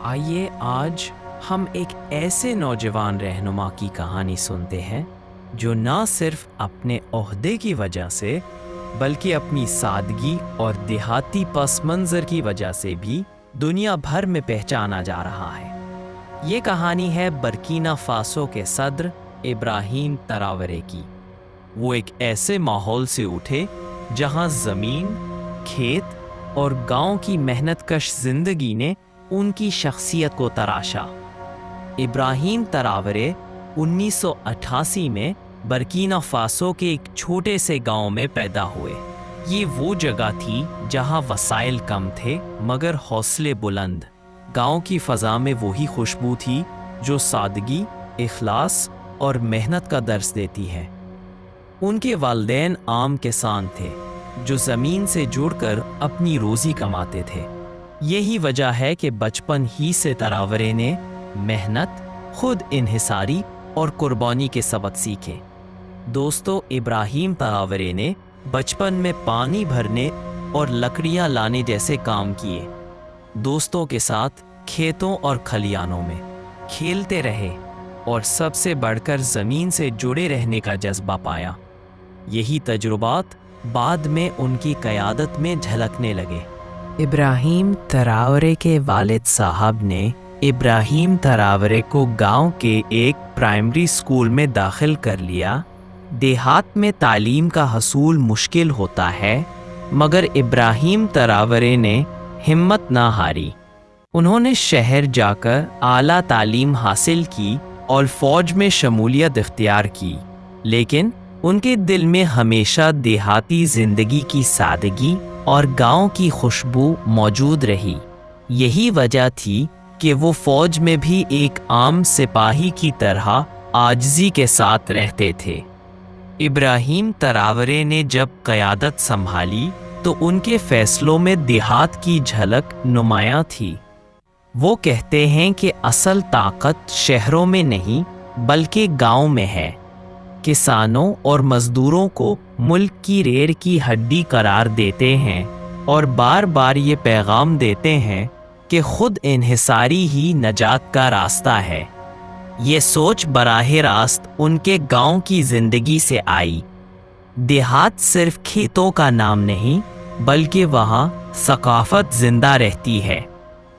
آئیے آج ہم ایک ایسے نوجوان رہنما کی کہانی سنتے ہیں جو نہ صرف اپنے عہدے کی وجہ سے بلکہ اپنی سادگی اور دیہاتی پس منظر کی وجہ سے بھی دنیا بھر میں پہچانا جا رہا ہے۔ یہ کہانی ہے برکینا فاسو کے صدر ابراہیم تراورے کی۔ وہ ایک ایسے ماحول سے اٹھے جہاں زمین، کھیت اور گاؤں کی محنت کش زندگی نے ان کی شخصیت کو تراشا۔ ابراہیم تراورے 1988 میں برکینا فاسو کے ایک چھوٹے سے گاؤں میں پیدا ہوئے۔ یہ وہ جگہ تھی جہاں وسائل کم تھے مگر حوصلے بلند۔ گاؤں کی فضا میں وہی خوشبو تھی جو سادگی، اخلاص اور محنت کا درس دیتی ہے۔ ان کے والدین عام کسان تھے جو زمین سے جڑ کر اپنی روزی کماتے تھے۔ یہی وجہ ہے کہ بچپن ہی سے تراورے نے محنت، خود انحصاری اور قربانی کے سبق سیکھے۔ دوستو، ابراہیم تراورے نے بچپن میں پانی بھرنے اور لکڑیاں لانے جیسے کام کیے۔ دوستوں کے ساتھ کھیتوں اور کھلیانوں میں کھیلتے رہے اور سب سے بڑھ کر زمین سے جڑے رہنے کا جذبہ پایا۔ یہی تجربات بعد میں ان کی قیادت میں جھلکنے لگے۔ ابراہیم تراورے کے والد صاحب نے ابراہیم تراورے کو گاؤں کے ایک پرائمری اسکول میں داخل کر لیا۔ دیہات میں تعلیم کا حصول مشکل ہوتا ہے مگر ابراہیم تراورے نے ہمت نہ ہاری۔ انہوں نے شہر جا کر اعلیٰ تعلیم حاصل کی اور فوج میں شمولیت اختیار کی، لیکن ان کے دل میں ہمیشہ دیہاتی زندگی کی سادگی اور گاؤں کی خوشبو موجود رہی۔ یہی وجہ تھی کہ وہ فوج میں بھی ایک عام سپاہی کی طرح عاجزی کے ساتھ رہتے تھے۔ ابراہیم تراورے نے جب قیادت سنبھالی تو ان کے فیصلوں میں دیہات کی جھلک نمایاں تھی۔ وہ کہتے ہیں کہ اصل طاقت شہروں میں نہیں بلکہ گاؤں میں ہے۔ کسانوں اور مزدوروں کو ملک کی ریڑھ کی ہڈی قرار دیتے ہیں اور بار بار یہ پیغام دیتے ہیں کہ خود انحصاری ہی نجات کا راستہ ہے۔ یہ سوچ براہ راست ان کے گاؤں کی زندگی سے آئی۔ دیہات صرف کھیتوں کا نام نہیں بلکہ وہاں ثقافت زندہ رہتی ہے۔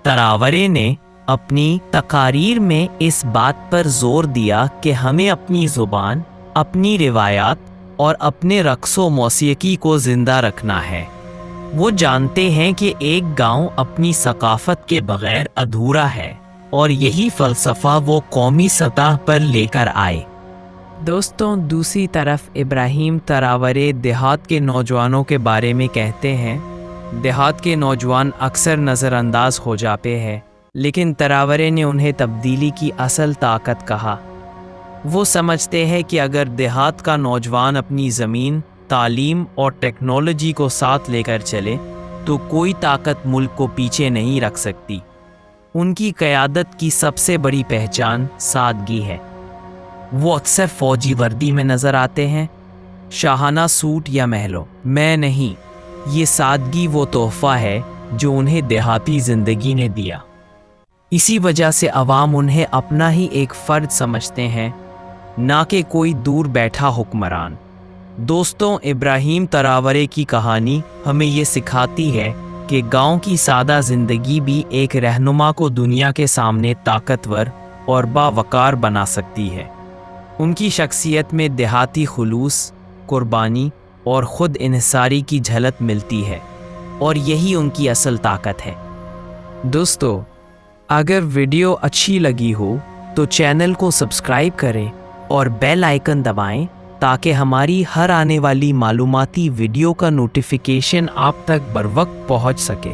تراورے نے اپنی تقاریر میں اس بات پر زور دیا کہ ہمیں اپنی زبان، اپنی روایات اور اپنے رقص و موسیقی کو زندہ رکھنا ہے۔ وہ جانتے ہیں کہ ایک گاؤں اپنی ثقافت کے بغیر ادھورا ہے اور یہی فلسفہ وہ قومی سطح پر لے کر آئے۔ دوستوں، دوسری طرف ابراہیم تراورے دیہات کے نوجوانوں کے بارے میں کہتے ہیں۔ دیہات کے نوجوان اکثر نظر انداز ہو جاتے ہیں، لیکن تراورے نے انہیں تبدیلی کی اصل طاقت کہا۔ وہ سمجھتے ہیں کہ اگر دیہات کا نوجوان اپنی زمین، تعلیم اور ٹیکنالوجی کو ساتھ لے کر چلے تو کوئی طاقت ملک کو پیچھے نہیں رکھ سکتی۔ ان کی قیادت کی سب سے بڑی پہچان سادگی ہے۔ وہ اکثر فوجی وردی میں نظر آتے ہیں، شاہانہ سوٹ یا محلوں میں نہیں۔ یہ سادگی وہ تحفہ ہے جو انہیں دیہاتی زندگی نے دیا۔ اسی وجہ سے عوام انہیں اپنا ہی ایک فرد سمجھتے ہیں، نہ کہ کوئی دور بیٹھا حکمران۔ دوستوں، ابراہیم تراورے کی کہانی ہمیں یہ سکھاتی ہے کہ گاؤں کی سادہ زندگی بھی ایک رہنما کو دنیا کے سامنے طاقتور اور باوقار بنا سکتی ہے۔ ان کی شخصیت میں دیہاتی خلوص، قربانی اور خود انحصاری کی جھلک ملتی ہے، اور یہی ان کی اصل طاقت ہے۔ دوستو، اگر ویڈیو اچھی لگی ہو تو چینل کو سبسکرائب کریں اور بیل آئیکن دبائیں تاکہ ہماری ہر آنے والی معلوماتی ویڈیو کا نوٹیفیکیشن آپ تک بروقت پہنچ سکے۔